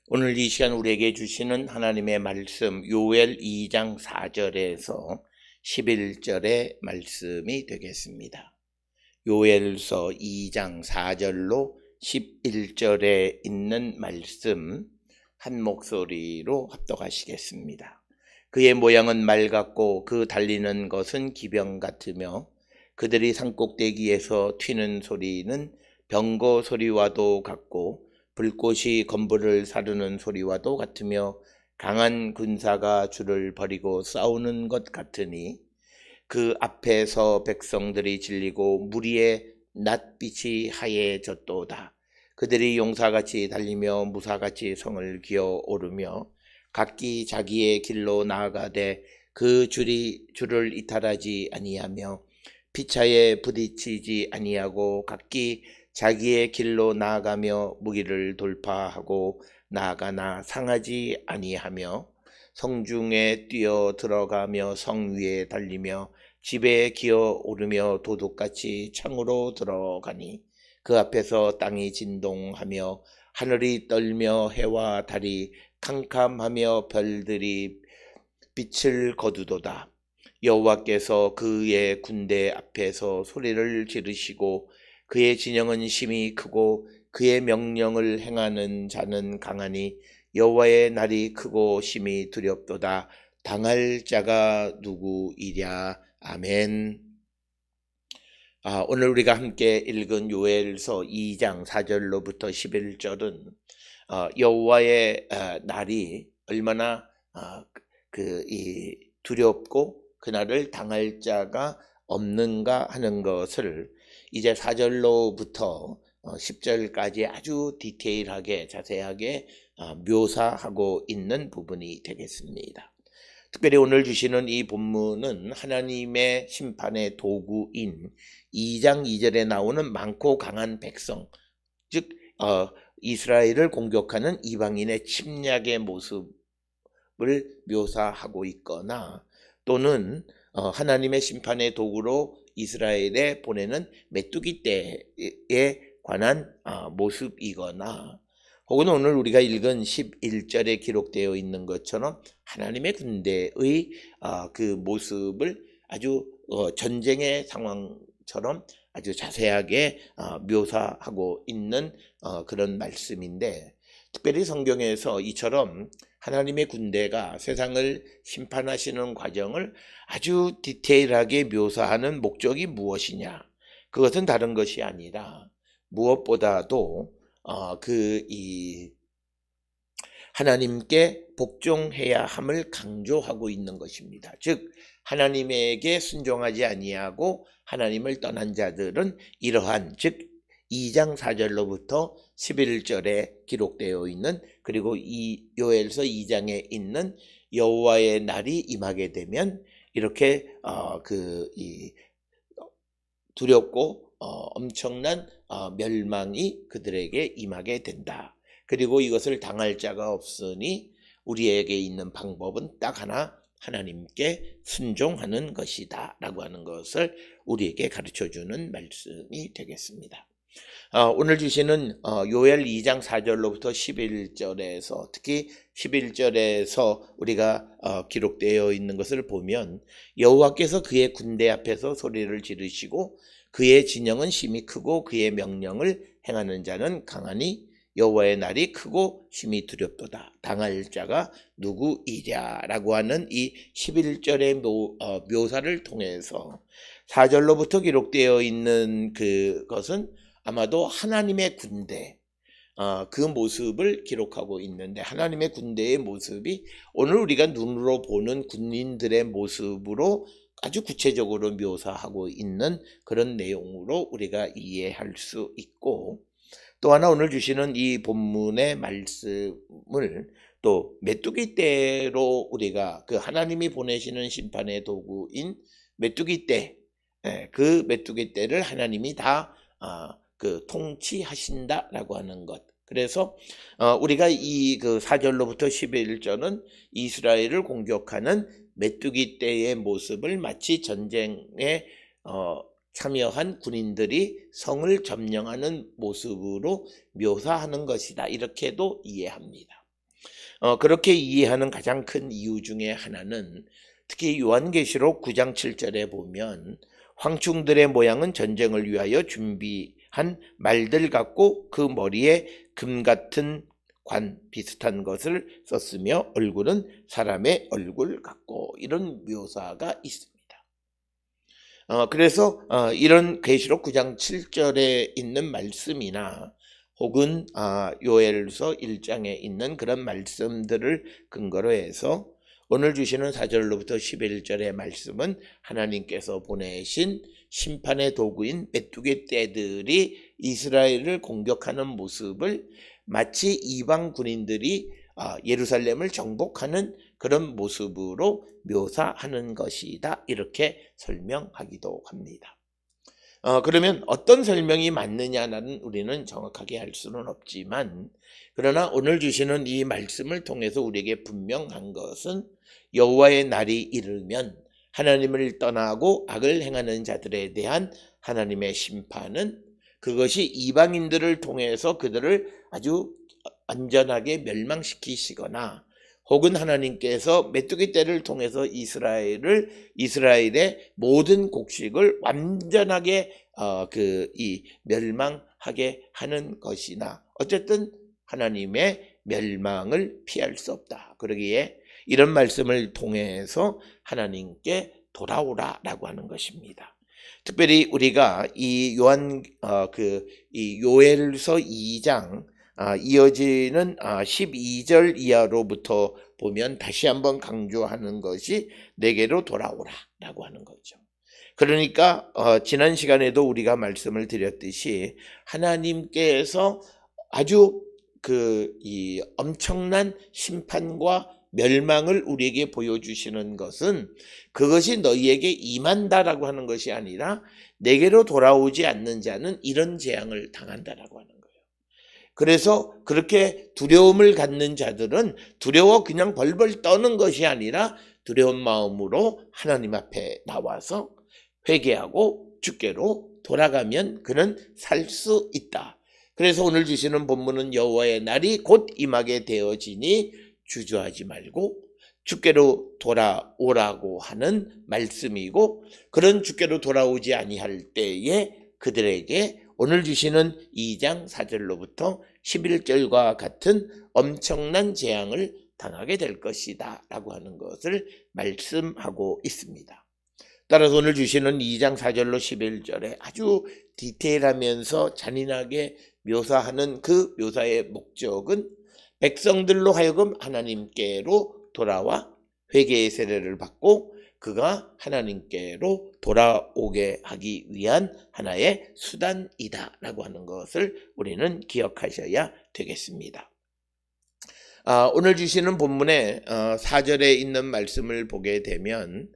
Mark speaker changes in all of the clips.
Speaker 1: 오늘 이 시간 우리에게 주시는 하나님의 말씀 요엘 2장 4절에서 11절의 말씀이 되겠습니다. 요엘서 2장 4절로 11절에 있는 말씀 한 목소리로 합독하시겠습니다. 그의 모양은 말 같고 그 달리는 것은 기병 같으며 그들이 산꼭대기에서 튀는 소리는 병거 소리와도 같고 불꽃이 건물을 사르는 소리와도 같으며 강한 군사가 줄을 버리고 싸우는 것 같으니 그 앞에서 백성들이 질리고 무리의 낯빛이 하얘졌도다. 그들이 용사같이 달리며 무사같이 성을 기어 오르며 각기 자기의 길로 나아가되 그 줄을 이탈하지 아니하며 피차에 부딪히지 아니하고 각기 자기의 길로 나아가며 무기를 돌파하고 나아가나 상하지 아니하며 성중에 뛰어 들어가며 성 위에 달리며 집에 기어 오르며 도둑같이 창으로 들어가니 그 앞에서 땅이 진동하며 하늘이 떨며 해와 달이 캄캄하며 별들이 빛을 거두도다. 여호와께서 그의 군대 앞에서 소리를 지르시고 그의 진영은 심히 크고 그의 명령을 행하는 자는 강하니 여호와의 날이 크고 심히 두렵도다. 당할 자가 누구이랴. 아멘. 오늘 우리가 함께 읽은 요엘서 2장 4절로부터 11절은 여호와의 날이 얼마나 두렵고 그날을 당할 자가 없는가 하는 것을 이제 4절로부터 10절까지 아주 디테일하게 자세하게 묘사하고 있는 부분이 되겠습니다. 특별히 오늘 주시는 이 본문은 하나님의 심판의 도구인 2장 2절에 나오는 많고 강한 백성, 즉 이스라엘을 공격하는 이방인의 침략의 모습을 묘사하고 있거나 또는 하나님의 심판의 도구로 이스라엘에 보내는 메뚜기 떼에 관한 모습이거나 혹은 오늘 우리가 읽은 11절에 기록되어 있는 것처럼 하나님의 군대의 그 모습을 아주 전쟁의 상황처럼 아주 자세하게 묘사하고 있는 그런 말씀인데, 특별히 성경에서 이처럼 하나님의 군대가 세상을 심판하시는 과정을 아주 디테일하게 묘사하는 목적이 무엇이냐? 그것은 다른 것이 아니라 무엇보다도 하나님께 복종해야 함을 강조하고 있는 것입니다. 즉 하나님에게 순종하지 아니하고 하나님을 떠난 자들은 이러한, 즉 2장 4절로부터 11절에 기록되어 있는, 그리고 이 요엘서 2장에 있는 여호와의 날이 임하게 되면 이렇게 두렵고 엄청난 멸망이 그들에게 임하게 된다. 그리고 이것을 당할 자가 없으니 우리에게 있는 방법은 딱 하나, 하나님께 순종하는 것이다 라고 하는 것을 우리에게 가르쳐주는 말씀이 되겠습니다. 오늘 주시는 요엘 2장 4절로부터 11절에서 특히 11절에서 우리가 기록되어 있는 것을 보면 여호와께서 그의 군대 앞에서 소리를 지르시고 그의 진영은 심히 크고 그의 명령을 행하는 자는 강하니 여호와의 날이 크고 심히 두렵도다. 당할 자가 누구이랴 라고 하는 이 11절의 묘사를 통해서 4절로부터 기록되어 있는 그것은 아마도 하나님의 군대, 그 모습을 기록하고 있는데, 하나님의 군대의 모습이 오늘 우리가 눈으로 보는 군인들의 모습으로 아주 구체적으로 묘사하고 있는 그런 내용으로 우리가 이해할 수 있고, 또 하나 오늘 주시는 이 본문의 말씀을 또 메뚜기 떼로 우리가 그 하나님이 보내시는 심판의 도구인 메뚜기 떼, 그 메뚜기 떼를 하나님이 다 통치하신다라고 하는 것. 그래서 우리가 이 4절로부터 11절은 이스라엘을 공격하는 메뚜기 떼의 모습을 마치 전쟁에 참여한 군인들이 성을 점령하는 모습으로 묘사하는 것이다, 이렇게도 이해합니다. 그렇게 이해하는 가장 큰 이유 중에 하나는 특히 요한계시록 9장 7절에 보면 황충들의 모양은 전쟁을 위하여 준비한 말들 같고 그 머리에 금 같은 관 비슷한 것을 썼으며 얼굴은 사람의 얼굴 같고 이런 묘사가 있습니다. 그래서 이런 계시록 9장 7절에 있는 말씀이나 혹은 요엘서 1장에 있는 그런 말씀들을 근거로 해서 오늘 주시는 4절로부터 11절의 말씀은 하나님께서 보내신 심판의 도구인 메뚜기 떼들이 이스라엘을 공격하는 모습을 마치 이방 군인들이 예루살렘을 정복하는 그런 모습으로 묘사하는 것이다, 이렇게 설명하기도 합니다. 그러면 어떤 설명이 맞느냐는 우리는 정확하게 알 수는 없지만, 그러나 오늘 주시는 이 말씀을 통해서 우리에게 분명한 것은 여호와의 날이 이르면 하나님을 떠나고 악을 행하는 자들에 대한 하나님의 심판은 그것이 이방인들을 통해서 그들을 아주 완전하게 멸망시키시거나 혹은 하나님께서 메뚜기 떼를 통해서 이스라엘의 모든 곡식을 완전하게 멸망하게 하는 것이나, 어쨌든 하나님의 멸망을 피할 수 없다. 그러기에 이런 말씀을 통해서 하나님께 돌아오라라고 하는 것입니다. 특별히 우리가 이 요엘서 2장 이어지는 12절 이하로부터 보면 다시 한번 강조하는 것이 내게로 돌아오라 라고 하는 거죠. 그러니까 지난 시간에도 우리가 말씀을 드렸듯이 하나님께서 아주 이 엄청난 심판과 멸망을 우리에게 보여주시는 것은 그것이 너희에게 임한다라고 하는 것이 아니라 내게로 돌아오지 않는 자는 이런 재앙을 당한다라고 하는 거예요. 그래서 그렇게 두려움을 갖는 자들은 두려워 그냥 벌벌 떠는 것이 아니라 두려운 마음으로 하나님 앞에 나와서 회개하고 주께로 돌아가면 그는 살 수 있다. 그래서 오늘 주시는 본문은 여호와의 날이 곧 임하게 되어지니 주저하지 말고 주께로 돌아오라고 하는 말씀이고, 그런 주께로 돌아오지 아니할 때에 그들에게 오늘 주시는 2장 4절로부터 11절과 같은 엄청난 재앙을 당하게 될 것이다 라고 하는 것을 말씀하고 있습니다. 따라서 오늘 주시는 2장 4절로 11절에 아주 디테일하면서 잔인하게 묘사하는 그 묘사의 목적은 백성들로 하여금 하나님께로 돌아와 회개의 세례를 받고 그가 하나님께로 돌아오게 하기 위한 하나의 수단이다 라고 하는 것을 우리는 기억하셔야 되겠습니다. 오늘 주시는 본문의 4절에 있는 말씀을 보게 되면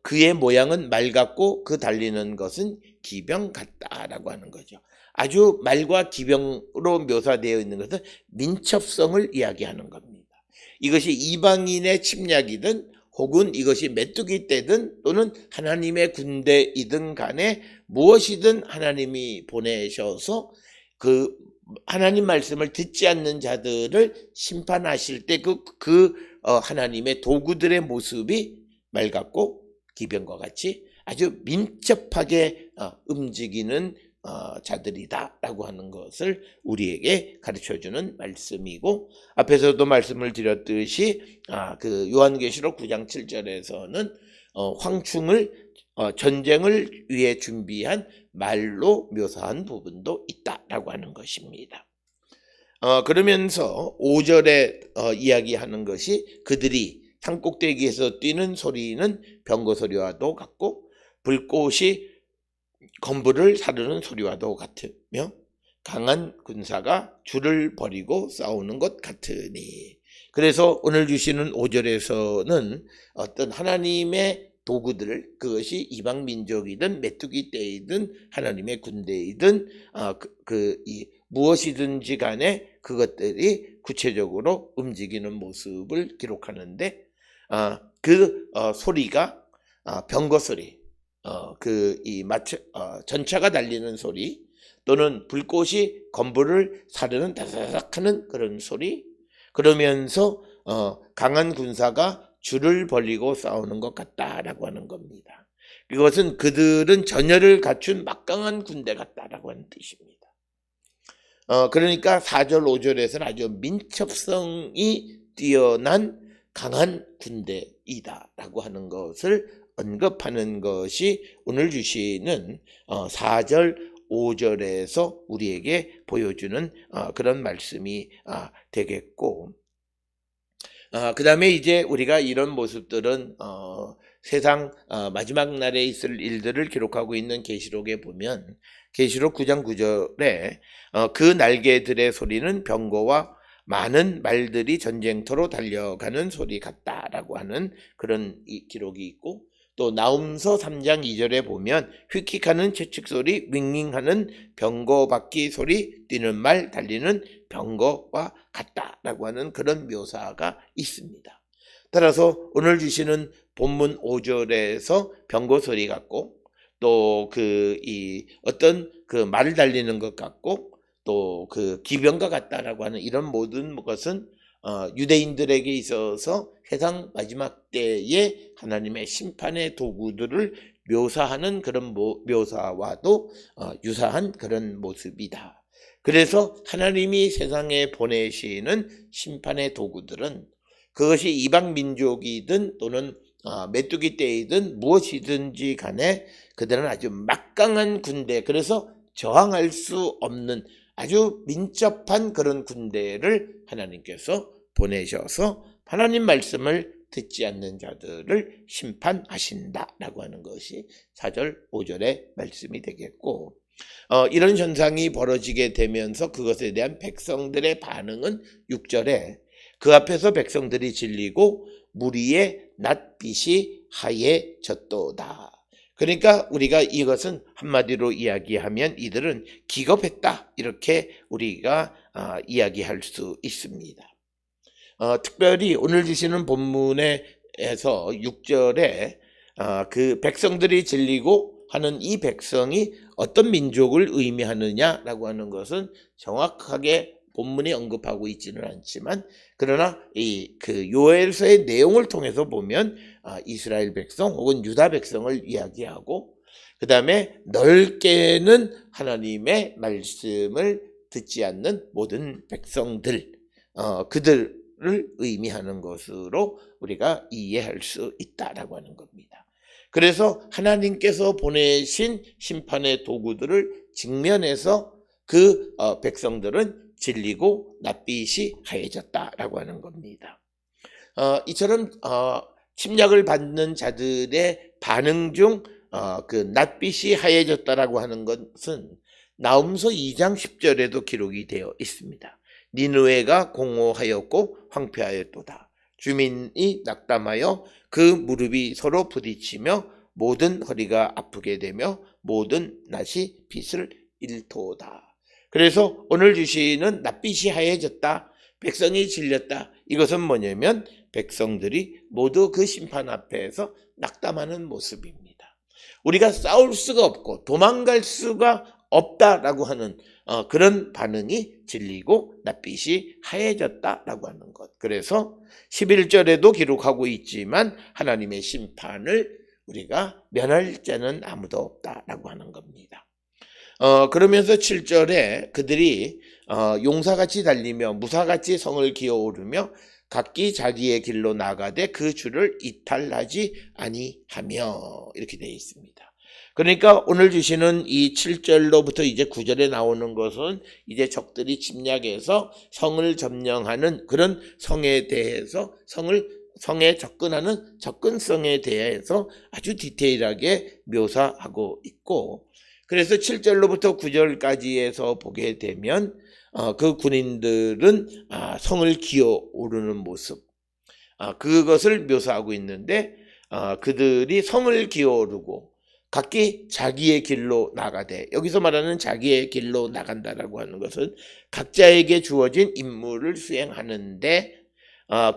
Speaker 1: 그의 모양은 말 같고 그 달리는 것은 기병 같다라고 하는 거죠. 아주 말과 기병으로 묘사되어 있는 것은 민첩성을 이야기하는 겁니다. 이것이 이방인의 침략이든 혹은 이것이 메뚜기 떼든 또는 하나님의 군대이든 간에 무엇이든 하나님이 보내셔서 그 하나님 말씀을 듣지 않는 자들을 심판하실 때 하나님의 도구들의 모습이 말 같고 기병과 같이 아주 민첩하게 움직이는 자들이다라고 하는 것을 우리에게 가르쳐주는 말씀이고, 앞에서도 말씀을 드렸듯이 그 요한계시록 9장 7절에서는 황충을 전쟁을 위해 준비한 말로 묘사한 부분도 있다라고 하는 것입니다. 그러면서 5절에 이야기하는 것이 그들이 산꼭대기에서 뛰는 소리는 병거 소리와도 같고 불꽃이 건불을 사르는 소리와도 같으며 강한 군사가 줄을 버리고 싸우는 것 같으니. 그래서 오늘 주시는 5절에서는 어떤 하나님의 도구들, 그것이 이방 민족이든 메뚜기 떼이든 하나님의 군대이든 무엇이든지 간에 그것들이 구체적으로 움직이는 모습을 기록하는데 소리가 병거 소리, 전차가 달리는 소리, 또는 불꽃이 건물을 사르는 다다닥 하는 그런 소리, 그러면서 강한 군사가 줄을 벌리고 싸우는 것 같다라고 하는 겁니다. 이것은 그들은 전열을 갖춘 막강한 군대 같다라고 하는 뜻입니다. 그러니까 4절 5절에서는 아주 민첩성이 뛰어난 강한 군대이다라고 하는 것을 언급하는 것이 오늘 주시는 4절 5절에서 우리에게 보여주는 그런 말씀이 되겠고, 그 다음에 이제 우리가 이런 모습들은 세상 마지막 날에 있을 일들을 기록하고 있는 계시록에 보면 계시록 9장 9절에 그 날개들의 소리는 병거와 많은 말들이 전쟁터로 달려가는 소리 같다라고 하는 그런 기록이 있고, 또 나훔서 3장 2절에 보면 휙휙하는 채찍 소리, 윙윙하는 병거 바퀴 소리, 뛰는 말, 달리는 병거와 같다라고 하는 그런 묘사가 있습니다. 따라서 오늘 주시는 본문 5절에서 병거 소리 같고, 또 어떤 말을 달리는 것 같고, 또 기병과 같다라고 하는 이런 모든 것은 유대인들에게 있어서 세상 마지막 때에 하나님의 심판의 도구들을 묘사하는 그런 묘사와도 유사한 그런 모습이다. 그래서 하나님이 세상에 보내시는 심판의 도구들은 그것이 이방 민족이든 또는 메뚜기 떼이든 무엇이든지 간에 그들은 아주 막강한 군대, 그래서 저항할 수 없는 아주 민첩한 그런 군대를 하나님께서 보내셔서 하나님 말씀을 듣지 않는 자들을 심판하신다라고 하는 것이 4절 5절의 말씀이 되겠고, 이런 현상이 벌어지게 되면서 그것에 대한 백성들의 반응은 6절에 그 앞에서 백성들이 질리고 무리의 낯빛이 하얘졌도다. 그러니까 우리가 이것은 한마디로 이야기하면 이들은 기겁했다, 이렇게 우리가 이야기할 수 있습니다. 특별히 오늘 주시는 본문에서 6절에 그 백성들이 질리고 하는 이 백성이 어떤 민족을 의미하느냐라고 하는 것은 정확하게 본문이 언급하고 있지는 않지만, 그러나 요엘서의 내용을 통해서 보면 이스라엘 백성 혹은 유다 백성을 이야기하고, 그 다음에 넓게는 하나님의 말씀을 듣지 않는 모든 백성들, 그들을 의미하는 것으로 우리가 이해할 수 있다라고 하는 겁니다. 그래서 하나님께서 보내신 심판의 도구들을 직면해서 그 백성들은 질리고 낯빛이 하얘졌다라고 하는 겁니다. 이처럼 침략을 받는 자들의 반응 중 그 낯빛이 하얘졌다라고 하는 것은 나훔서 2장 10절에도 기록이 되어 있습니다. 니느웨가 공허하였고 황폐하였도다. 주민이 낙담하여 그 무릎이 서로 부딪히며 모든 허리가 아프게 되며 모든 낯이 빛을 잃도다. 그래서 오늘 주시는 낯빛이 하얘졌다, 백성이 질렸다, 이것은 뭐냐면 백성들이 모두 그 심판 앞에서 낙담하는 모습입니다. 우리가 싸울 수가 없고 도망갈 수가 없다라고 하는 그런 반응이 질리고 낯빛이 하얘졌다라고 하는 것. 그래서 11절에도 기록하고 있지만 하나님의 심판을 우리가 면할 자는 아무도 없다라고 하는 겁니다. 그러면서 7절에 그들이 용사같이 달리며 무사같이 성을 기어오르며 각기 자기의 길로 나가되 그 줄을 이탈하지 아니하며, 이렇게 되어 있습니다. 그러니까 오늘 주시는 이 7절로부터 이제 9절에 나오는 것은 이제 적들이 침략해서 성을 점령하는 그런 성에 대해서 성에 접근하는 접근성에 대해서 아주 디테일하게 묘사하고 있고, 그래서 7절로부터 9절까지에서 보게 되면 그 군인들은 성을 기어오르는 모습, 그것을 묘사하고 있는데, 그들이 성을 기어오르고 각기 자기의 길로 나가되, 여기서 말하는 자기의 길로 나간다라고 하는 것은 각자에게 주어진 임무를 수행하는데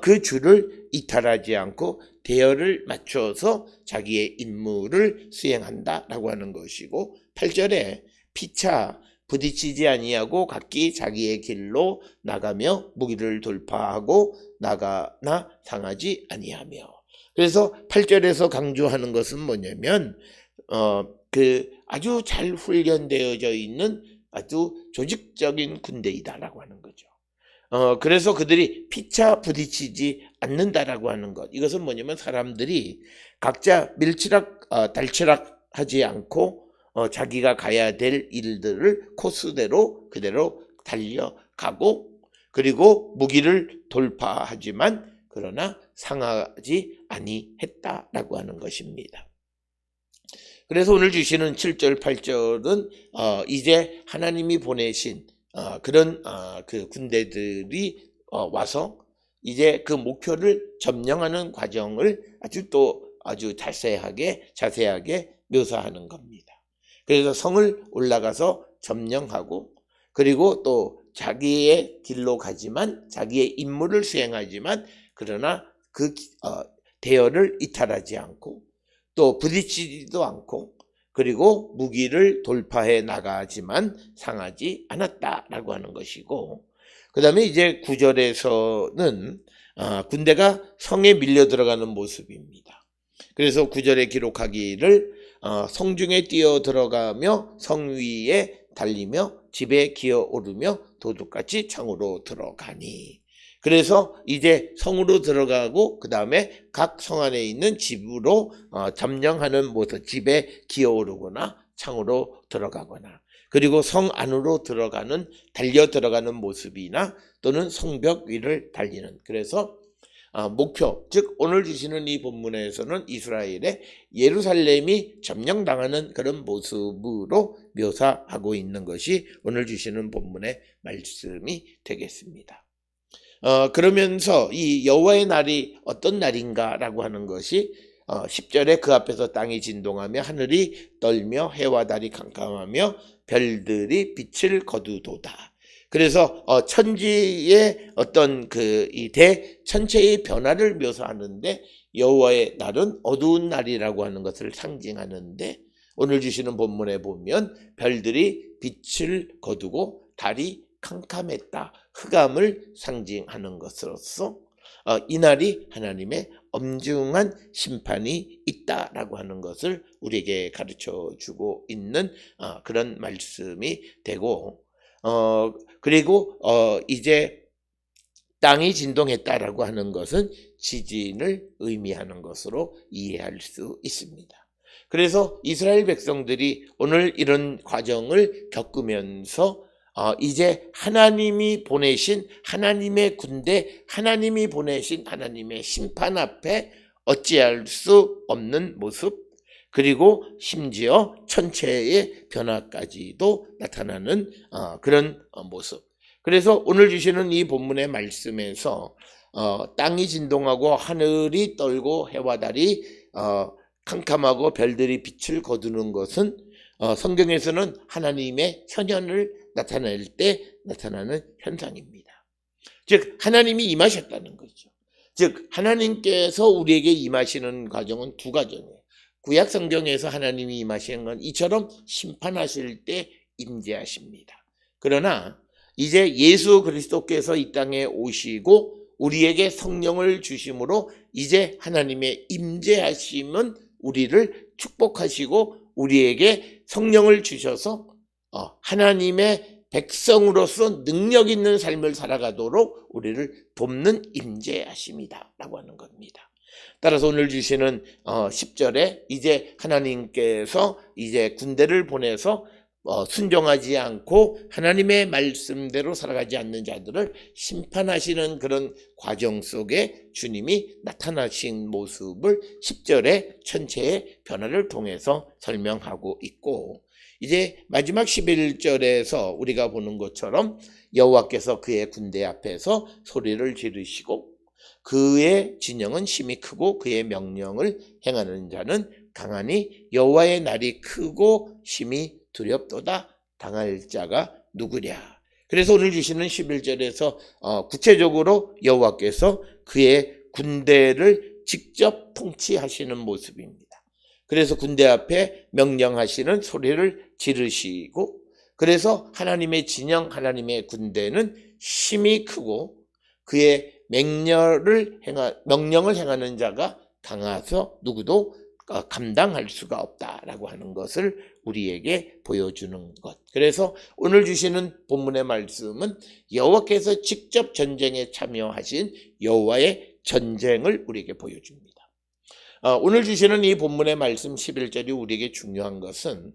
Speaker 1: 그 줄을 이탈하지 않고 대열을 맞춰서 자기의 임무를 수행한다라고 하는 것이고, 8절에 피차 부딪히지 아니하고 각기 자기의 길로 나가며 무기를 돌파하고 나가나 상하지 아니하며. 그래서 8절에서 강조하는 것은 뭐냐면 그 아주 잘 훈련되어져 있는 아주 조직적인 군대이다라고 하는 거죠. 그래서 그들이 피차 부딪히지 않는다라고 하는 것. 이것은 뭐냐면 사람들이 각자 달치락 하지 않고 자기가 가야 될 일들을 코스대로 그대로 달려가고, 그리고 무기를 돌파하지만 그러나 상하지 아니했다라고 하는 것입니다. 그래서 오늘 주시는 7절 8절은 이제 하나님이 보내신 그런 그 군대들이 와서 이제 그 목표를 점령하는 과정을 아주 자세하게 묘사하는 겁니다. 그래서 성을 올라가서 점령하고, 그리고 또 자기의 길로 가지만, 자기의 임무를 수행하지만 그러나 그 대열을 이탈하지 않고, 또 부딪히지도 않고, 그리고 무기를 돌파해 나가지만 상하지 않았다라고 하는 것이고, 그 다음에 이제 9절에서는 군대가 성에 밀려 들어가는 모습입니다. 그래서 9절에 기록하기를 성중에 뛰어 들어가며 성 위에 달리며 집에 기어 오르며 도둑같이 창으로 들어가니. 그래서 이제 성으로 들어가고 그 다음에 각 성 안에 있는 집으로 점령하는 모습, 집에 기어오르거나 창으로 들어가거나, 그리고 성 안으로 달려 들어가는 모습이나 또는 성벽 위를 달리는, 그래서 목표, 즉 오늘 주시는 이 본문에서는 이스라엘의 예루살렘이 점령당하는 그런 모습으로 묘사하고 있는 것이 오늘 주시는 본문의 말씀이 되겠습니다. 그러면서 이 여호와의 날이 어떤 날인가라고 하는 것이 10절에 그 앞에서 땅이 진동하며 하늘이 떨며 해와 달이 캄캄하며 별들이 빛을 거두도다. 그래서 천지의 어떤 이 대천체의 변화를 묘사하는데, 여호와의 날은 어두운 날이라고 하는 것을 상징하는데, 오늘 주시는 본문에 보면 별들이 빛을 거두고 달이 캄캄했다, 흑암을 상징하는 것으로서 이날이 하나님의 엄중한 심판이 있다라고 하는 것을 우리에게 가르쳐주고 있는 그런 말씀이 되고, 그리고 이제 땅이 진동했다라고 하는 것은 지진을 의미하는 것으로 이해할 수 있습니다. 그래서 이스라엘 백성들이 오늘 이런 과정을 겪으면서 이제 하나님이 보내신 하나님의 군대, 하나님이 보내신 하나님의 심판 앞에 어찌할 수 없는 모습, 그리고 심지어 천체의 변화까지도 나타나는 그런 모습. 그래서 오늘 주시는 이 본문의 말씀에서 땅이 진동하고 하늘이 떨고 해와 달이 캄캄하고 별들이 빛을 거두는 것은 성경에서는 하나님의 현현을 나타낼 때 나타나는 현상입니다. 즉 하나님이 임하셨다는 거죠. 즉 하나님께서 우리에게 임하시는 과정은 두 과정이에요. 구약 성경에서 하나님이 임하시는 건 이처럼 심판하실 때 임재하십니다. 그러나 이제 예수 그리스도께서 이 땅에 오시고 우리에게 성령을 주심으로 이제 하나님의 임재하심은 우리를 축복하시고 우리에게 성령을 주셔서 하나님의 백성으로서 능력 있는 삶을 살아가도록 우리를 돕는 임재하심이다 라고 하는 겁니다. 따라서 오늘 주시는 10절에 이제 하나님께서 이제 군대를 보내서 순종하지 않고 하나님의 말씀대로 살아가지 않는 자들을 심판하시는 그런 과정 속에 주님이 나타나신 모습을 10절에 천체의 변화를 통해서 설명하고 있고, 이제 마지막 11절에서 우리가 보는 것처럼 여호와께서 그의 군대 앞에서 소리를 지르시고 그의 진영은 심히 크고 그의 명령을 행하는 자는 강하니 여호와의 날이 크고 심히 두렵도다. 당할 자가 누구랴. 그래서 오늘 주시는 11절에서 구체적으로 여호와께서 그의 군대를 직접 통치하시는 모습입니다. 그래서 군대 앞에 명령하시는 소리를 지르시고 그래서 하나님의 진영, 하나님의 군대는 힘이 크고 그의 명령을 행하는 자가 강해서 누구도 감당할 수가 없다라고 하는 것을 우리에게 보여주는 것. 그래서 오늘 주시는 본문의 말씀은 여호와께서 직접 전쟁에 참여하신 여호와의 전쟁을 우리에게 보여줍니다. 오늘 주시는 이 본문의 말씀 11절이 우리에게 중요한 것은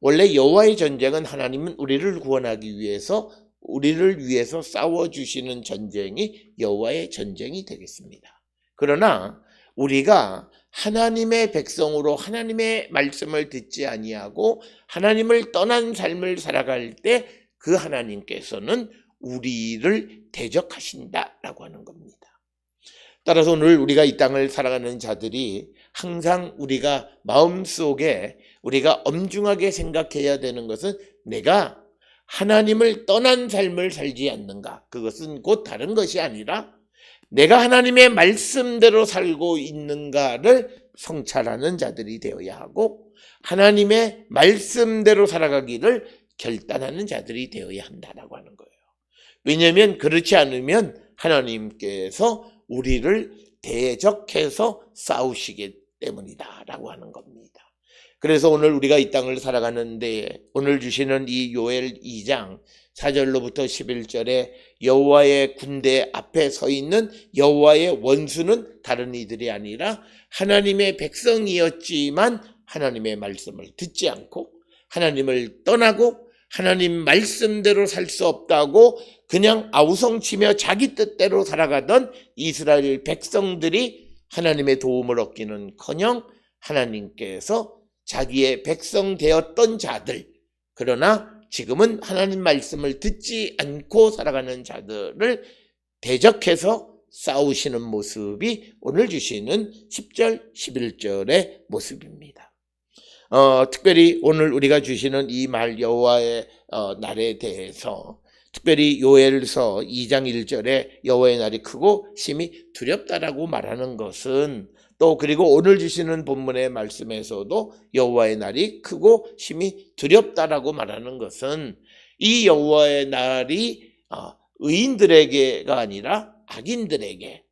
Speaker 1: 원래 여호와의 전쟁은 하나님은 우리를 구원하기 위해서 우리를 위해서 싸워주시는 전쟁이 여호와의 전쟁이 되겠습니다. 그러나 우리가 하나님의 백성으로 하나님의 말씀을 듣지 아니하고 하나님을 떠난 삶을 살아갈 때 그 하나님께서는 우리를 대적하신다라고 하는 겁니다. 따라서 오늘 우리가 이 땅을 살아가는 자들이 항상 우리가 마음속에 우리가 엄중하게 생각해야 되는 것은 내가 하나님을 떠난 삶을 살지 않는가. 그것은 곧 다른 것이 아니라 내가 하나님의 말씀대로 살고 있는가를 성찰하는 자들이 되어야 하고 하나님의 말씀대로 살아가기를 결단하는 자들이 되어야 한다라고 하는 거예요. 왜냐하면 그렇지 않으면 하나님께서 우리를 대적해서 싸우시기 때문이다라고 하는 겁니다. 그래서 오늘 우리가 이 땅을 살아가는데 오늘 주시는 이 요엘 2장 4절로부터 11절에 여호와의 군대 앞에 서 있는 여호와의 원수는 다른 이들이 아니라 하나님의 백성이었지만 하나님의 말씀을 듣지 않고 하나님을 떠나고 하나님 말씀대로 살 수 없다고 그냥 아우성치며 자기 뜻대로 살아가던 이스라엘 백성들이 하나님의 도움을 얻기는커녕 하나님께서 자기의 백성 되었던 자들, 그러나 지금은 하나님 말씀을 듣지 않고 살아가는 자들을 대적해서 싸우시는 모습이 오늘 주시는 10절, 11절의 모습입니다. 특별히 오늘 우리가 주시는 이 말 여호와의 날에 대해서 특별히 요엘서 2장 1절에 여호와의 날이 크고 심히 두렵다라고 말하는 것은 또 그리고 오늘 주시는 본문의 말씀에서도 여호와의 날이 크고 심히 두렵다라고 말하는 것은 이 여호와의 날이 의인들에게가 아니라 악인들에게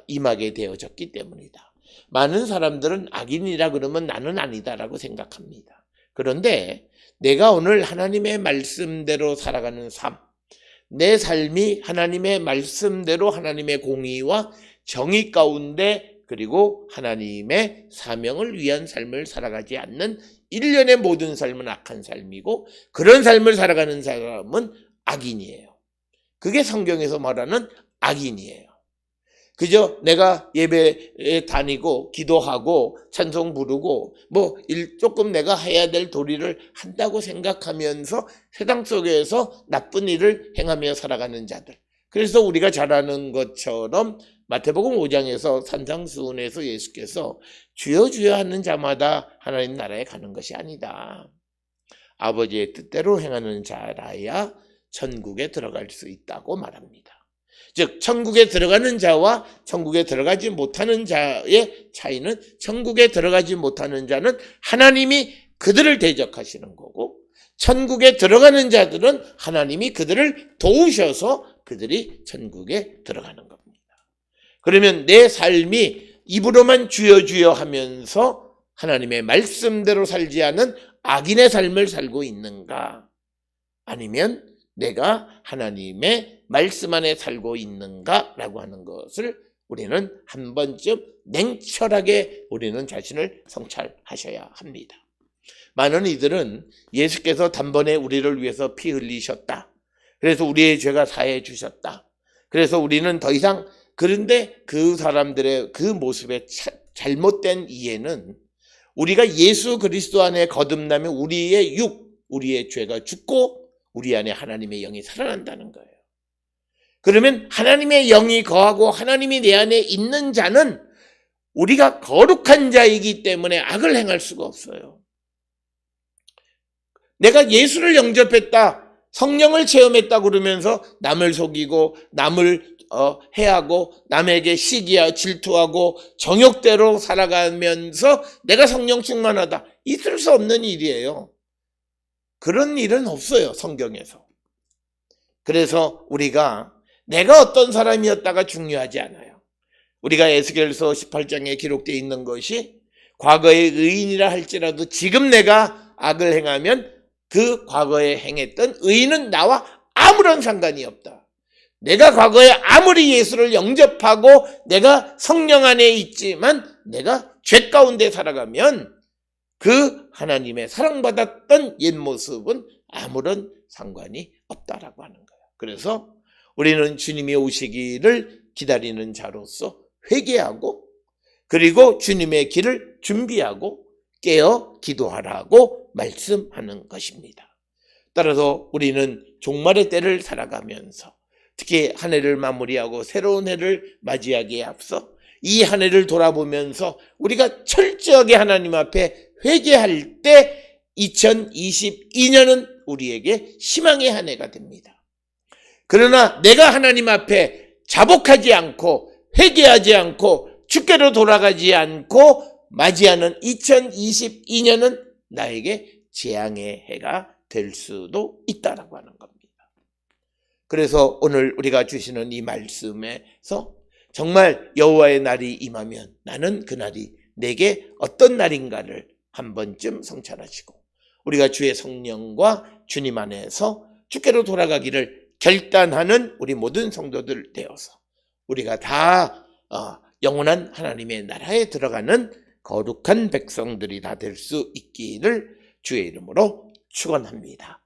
Speaker 1: 임하게 되어졌기 때문이다. 많은 사람들은 악인이라 그러면 나는 아니다라고 생각합니다. 그런데 내가 오늘 하나님의 말씀대로 살아가는 삶, 내 삶이 하나님의 말씀대로 하나님의 공의와 정의 가운데 그리고 하나님의 사명을 위한 삶을 살아가지 않는 일련의 모든 삶은 악한 삶이고 그런 삶을 살아가는 사람은 악인이에요. 그게 성경에서 말하는 악인이에요. 그저 내가 예배에 다니고 기도하고 찬송 부르고 조금 내가 해야 될 도리를 한다고 생각하면서 세상 속에서 나쁜 일을 행하며 살아가는 자들. 그래서 우리가 잘 아는 것처럼 마태복음 5장에서 산상수훈에서 예수께서 주여 주여 하는 자마다 하나님 나라에 가는 것이 아니다. 아버지의 뜻대로 행하는 자라야 천국에 들어갈 수 있다고 말합니다. 즉 천국에 들어가는 자와 천국에 들어가지 못하는 자의 차이는 천국에 들어가지 못하는 자는 하나님이 그들을 대적하시는 거고 천국에 들어가는 자들은 하나님이 그들을 도우셔서 그들이 천국에 들어가는 겁니다. 그러면 내 삶이 입으로만 주여 주여 하면서 하나님의 말씀대로 살지 않은 악인의 삶을 살고 있는가? 아니면 내가 하나님의 말씀 안에 살고 있는가라고 하는 것을 우리는 한 번쯤 냉철하게 우리는 자신을 성찰하셔야 합니다. 많은 이들은 예수께서 단번에 우리를 위해서 피 흘리셨다. 그래서 우리의 죄가 사해 주셨다. 그래서 우리는 더 이상 그런데 그 사람들의 그 모습의 잘못된 이해는 우리가 예수 그리스도 안에 거듭나면 우리의 죄가 죽고 우리 안에 하나님의 영이 살아난다는 거예요. 그러면 하나님의 영이 거하고 하나님이 내 안에 있는 자는 우리가 거룩한 자이기 때문에 악을 행할 수가 없어요. 내가 예수를 영접했다, 성령을 체험했다 그러면서 남을 속이고 남을 해하고 남에게 시기하고 질투하고 정욕대로 살아가면서 내가 성령 충만하다. 있을 수 없는 일이에요. 그런 일은 없어요, 성경에서. 그래서 우리가 내가 어떤 사람이었다가 중요하지 않아요. 우리가 에스겔서 18장에 기록되어 있는 것이 과거의 의인이라 할지라도 지금 내가 악을 행하면 그 과거에 행했던 의인은 나와 아무런 상관이 없다. 내가 과거에 아무리 예수를 영접하고 내가 성령 안에 있지만 내가 죄 가운데 살아가면 그 하나님의 사랑받았던 옛 모습은 아무런 상관이 없다라고 하는 거예요. 그래서 우리는 주님이 오시기를 기다리는 자로서 회개하고 그리고 주님의 길을 준비하고 깨어 기도하라고 말씀하는 것입니다. 따라서 우리는 종말의 때를 살아가면서 특히 한 해를 마무리하고 새로운 해를 맞이하기에 앞서 이 한 해를 돌아보면서 우리가 철저하게 하나님 앞에 회개할 때 2022년은 우리에게 희망의 한 해가 됩니다. 그러나 내가 하나님 앞에 자복하지 않고 회개하지 않고 주께로 돌아가지 않고 맞이하는 2022년은 나에게 재앙의 해가 될 수도 있다라고 하는 겁니다. 그래서 오늘 우리가 주시는 이 말씀에서 정말 여호와의 날이 임하면 나는 그날이 내게 어떤 날인가를 한 번쯤 성찰하시고 우리가 주의 성령과 주님 안에서 주께로 돌아가기를 결단하는 우리 모든 성도들 되어서 우리가 다 영원한 하나님의 나라에 들어가는 거룩한 백성들이 다 될 수 있기를 주의 이름으로 축원합니다.